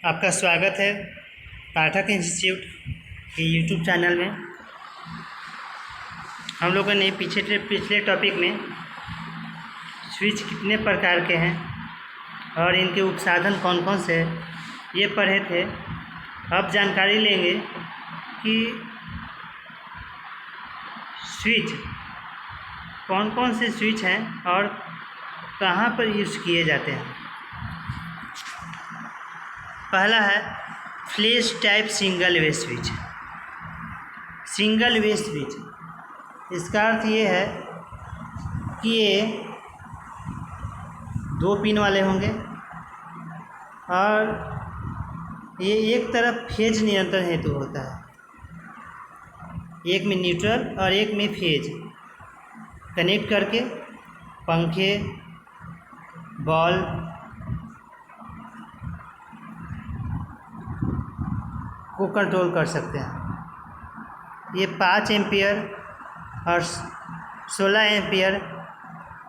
आपका स्वागत है पाठक इंस्टीट्यूट के यूट्यूब चैनल में। हम लोगों ने पिछले टॉपिक में स्विच कितने प्रकार के हैं और इनके उपसाधन कौन कौन से हैं ये पढ़े थे। अब जानकारी लेंगे कि स्विच कौन कौन से स्विच हैं और कहाँ पर यूज़ किए जाते हैं। पहला है flash type single way switch. Single way switch इसका अर्थ ये है कि ये 2 पिन वाले होंगे और ये एक तरफ फेज नियंत्रण हेतु होता है, एक में न्यूट्रल और एक में फेज कनेक्ट करके पंखे, बॉल, को कंट्रोल कर सकते हैं। ये 5 एम्पियर और 16 एम्पियर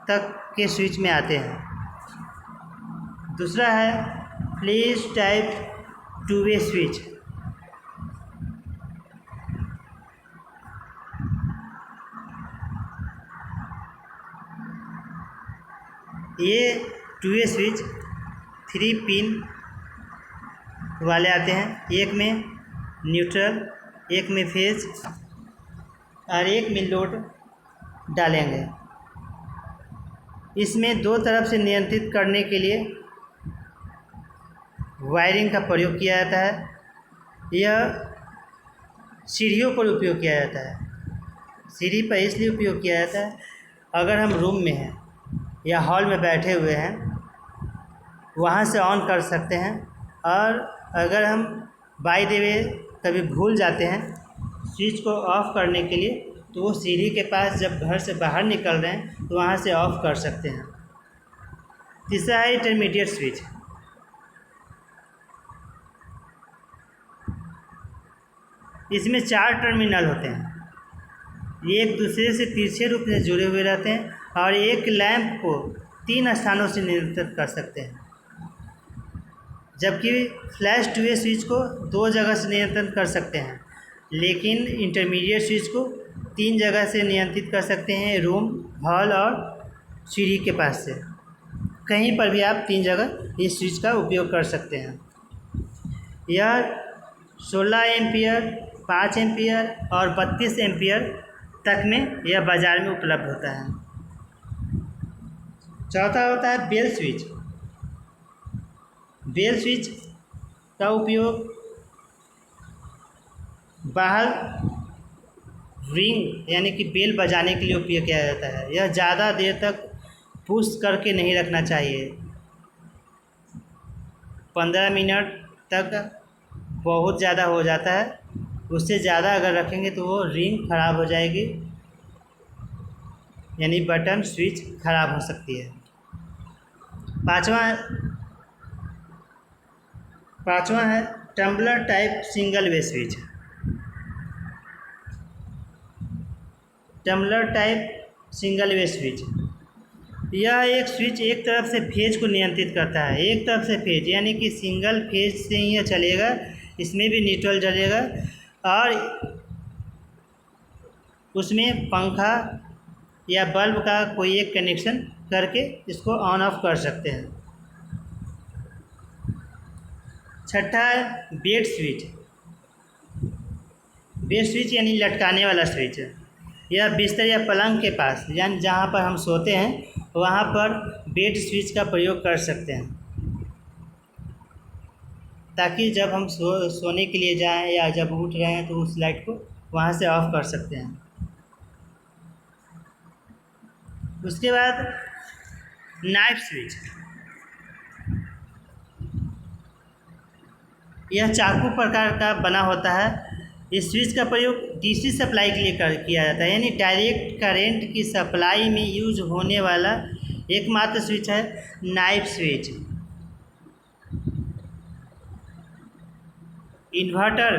तक के स्विच में आते हैं। दूसरा है फ्लैश टाइप 2 वे स्विच। ये 2 वे स्विच 3 पिन वाले आते हैं, एक में न्यूट्रल, एक में फेज और एक में लोड डालेंगे। इसमें 2 तरफ से नियंत्रित करने के लिए वायरिंग का प्रयोग किया जाता है। यह सीढ़ियों पर उपयोग किया जाता है। सीढ़ी पर इसलिए उपयोग किया जाता है, अगर हम रूम में हैं या हॉल में बैठे हुए हैं वहाँ से ऑन कर सकते हैं, और अगर हम बाय द वे कभी भूल जाते हैं स्विच को ऑफ़ करने के लिए, तो वो सीढ़ी के पास जब घर से बाहर निकल रहे हैं तो वहाँ से ऑफ़ कर सकते हैं। तीसरा है इंटरमीडिएट स्विच। इसमें 4 टर्मिनल होते हैं। ये एक दूसरे से तिरछे रूप से जुड़े हुए रहते हैं और एक लैंप को 3 स्थानों से नियंत्रित कर सकते हैं, जबकि फ्लैश 2 वे स्विच को 2 जगह से नियंत्रित कर सकते हैं, लेकिन इंटरमीडिएट स्विच को 3 जगह से नियंत्रित कर सकते हैं, रूम, हॉल और सीढ़ी के पास से। कहीं पर भी आप 3 जगह इस स्विच का उपयोग कर सकते हैं। यह 16 एम्पियर, 5 एम्पियर और 32 एम्पियर तक में यह बाज़ार में उपलब्ध होता है। चौथा होता है बेल स्विच। बेल स्विच का उपयोग बाहर रिंग यानी कि बेल बजाने के लिए उपयोग किया जाता है। यह ज़्यादा देर तक पुश करके नहीं रखना चाहिए। 15 मिनट तक बहुत ज़्यादा हो जाता है, उससे ज़्यादा अगर रखेंगे तो वो रिंग खराब हो जाएगी, यानी बटन स्विच खराब हो सकती है। पाँचवा है tumbler type single way switch. Tumbler type single way switch यह एक स्विच एक तरफ से फेज को नियंत्रित करता है। एक तरफ से फेज यानी कि सिंगल फेज से ही यह चलेगा, इसमें भी न्यूट्रल जलेगा और उसमें पंखा या बल्ब का कोई एक कनेक्शन करके इसको ऑन ऑफ कर सकते हैं। छठा है बेड स्विच। बेड स्विच यानी लटकाने वाला स्विच है। यह बिस्तर या पलंग के पास यानी जहाँ पर हम सोते हैं वहाँ पर बेड स्विच का प्रयोग कर सकते हैं, ताकि जब हम सोने के लिए जाएं या जब उठ रहे हैं तो उस लाइट को वहाँ से ऑफ कर सकते हैं। उसके बाद नाइफ स्विच। यह चाकू प्रकार का बना होता है। इस स्विच का प्रयोग डीसी सप्लाई के लिए किया जाता है, यानी डायरेक्ट करंट की सप्लाई में यूज होने वाला एकमात्र स्विच है नाइफ स्विच। इन्वर्टर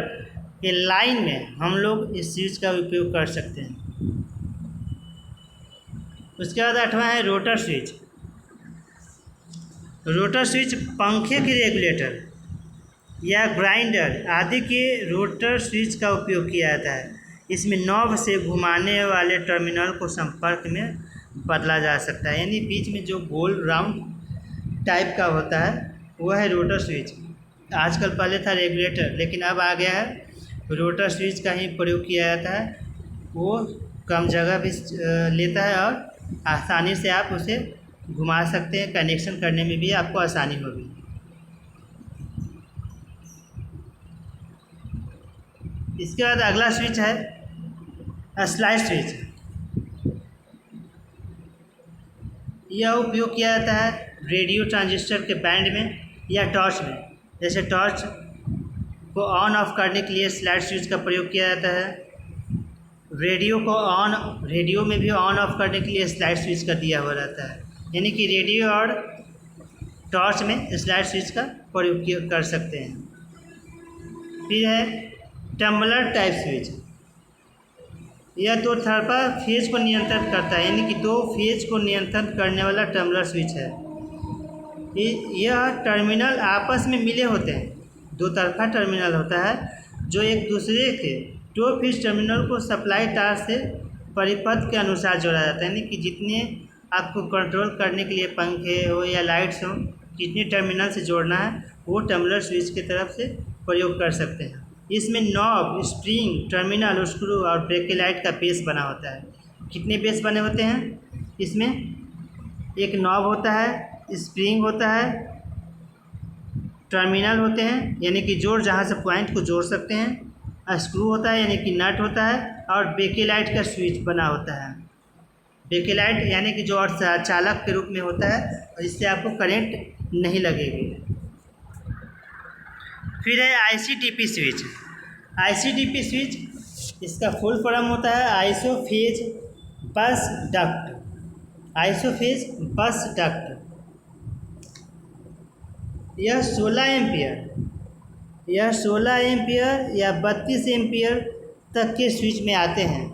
के लाइन में हम लोग इस स्विच का उपयोग कर सकते हैं। उसके बाद 8वां है रोटर स्विच। रोटर स्विच पंखे की रेगुलेटर या ग्राइंडर आदि के रोटर स्विच का उपयोग किया जाता है। इसमें नॉब से घुमाने वाले टर्मिनल को संपर्क में बदला जा सकता है, यानी बीच में जो गोल राउंड टाइप का होता है वह है रोटर स्विच। आजकल पहले था रेगुलेटर, लेकिन अब आ गया है रोटर स्विच का ही प्रयोग किया जाता है। वो कम जगह भी लेता है और आसानी से आप उसे घुमा सकते हैं, कनेक्शन करने में भी आपको आसानी होगी। इसके बाद अगला स्विच है स्लाइड स्विच। यह उपयोग किया जाता है रेडियो ट्रांजिस्टर के बैंड में या टॉर्च में। जैसे टॉर्च को ऑन ऑफ करने के लिए स्लाइड स्विच का प्रयोग किया जाता है। रेडियो में भी ऑन ऑफ करने के लिए स्लाइड स्विच का दिया हुआ रहता है, यानी कि रेडियो और टॉर्च में स्लाइड स्विच का प्रयोग कर सकते हैं। फिर है टम्बलर टाइप स्विच। यह दो तरफा फेज को नियंत्रित करता है, यानी कि दो फेज को नियंत्रण करने वाला टम्बलर स्विच है। यह टर्मिनल आपस में मिले होते हैं, दो तरफा टर्मिनल होता है जो एक दूसरे के दो फेज टर्मिनल को सप्लाई तार से परिपथ के अनुसार जोड़ा जाता है, यानी कि जितने आपको कंट्रोल करने के लिए पंखे हो या लाइट्स हो, कितने टर्मिनल से जोड़ना है वो टम्बलर स्विच की तरफ से प्रयोग कर सकते हैं। इसमें नॉब, स्प्रिंग, टर्मिनल, स्क्रू और ब्रेकेलाइट का बेस बना होता है। कितने बेस बने होते हैं इसमें? एक नॉब होता है, स्प्रिंग होता है, टर्मिनल होते हैं यानी कि जोड़ जहाँ से पॉइंट को जोड़ सकते हैं, स्क्रू होता है यानी कि नट होता है, और बेकेलाइट का स्विच बना होता है। बेकेलाइट यानी कि जो चालक के रूप में होता है और इससे आपको करंट नहीं लगेगी। फिर है आईसीडीपी स्विच। आईसीडीपी स्विच इसका फुल फॉर्म होता है आइसोफेज बस डक्ट। आइसोफेज बस डक्ट। यह 16 एम्पियर या 32 एम्पियर तक के स्विच में आते हैं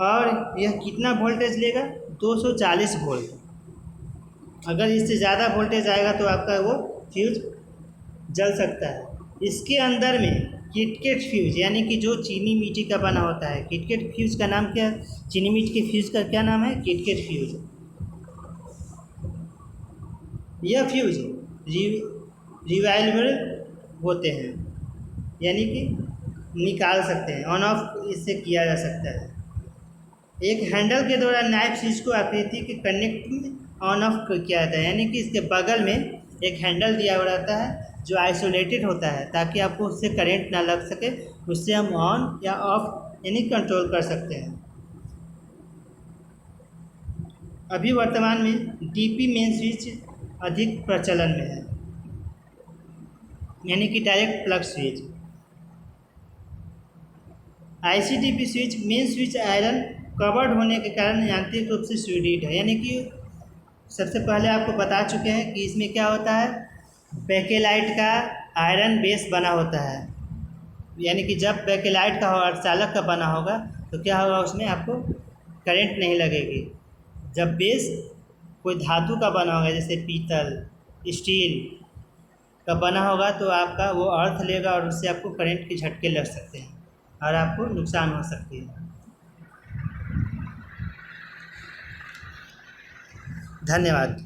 और यह कितना वोल्टेज लेगा? 240 वोल्ट। अगर इससे ज़्यादा वोल्टेज आएगा तो आपका वो फ्यूज जल सकता है। इसके अंदर में किटकेट फ्यूज यानी कि जो चीनी मिट्टी का बना होता है, किटकेट फ्यूज का नाम क्या है? चीनी मिट्टी के फ्यूज का क्या नाम है? KitKat fuse. यह फ्यूज रिवाइलेबल होते हैं, यानी कि निकाल सकते हैं, ऑन ऑफ इससे किया जा सकता है। एक हैंडल के द्वारा नाइफ स्विच को आकृति के कनेक्ट ऑन ऑफ किया जाता है, यानी कि इसके बगल में एक हैंडल दिया हुआ रहता है जो आइसोलेटेड होता है ताकि आपको उससे करंट ना लग सके, उससे हम ऑन या ऑफ यानी कंट्रोल कर सकते हैं। अभी वर्तमान में डीपी मेन स्विच अधिक प्रचलन में है, यानी कि direct plug switch. ICDP switch main switch iron covered होने के कारण यांत्रिक रूप से सुदृढ़ है, यानी कि सबसे पहले आपको बता चुके हैं कि इसमें क्या होता है, बेकेलाइट का आयरन बेस बना होता है, यानी कि जब बेकेलाइट का और चालक का बना होगा तो क्या होगा, उसमें आपको करंट नहीं लगेगी। जब बेस कोई धातु का बना होगा जैसे पीतल, स्टील का बना होगा तो आपका वो अर्थ लेगा और उससे आपको करंट के झटके लग सकते हैं और आपको नुकसान हो सकती है। धन्यवाद।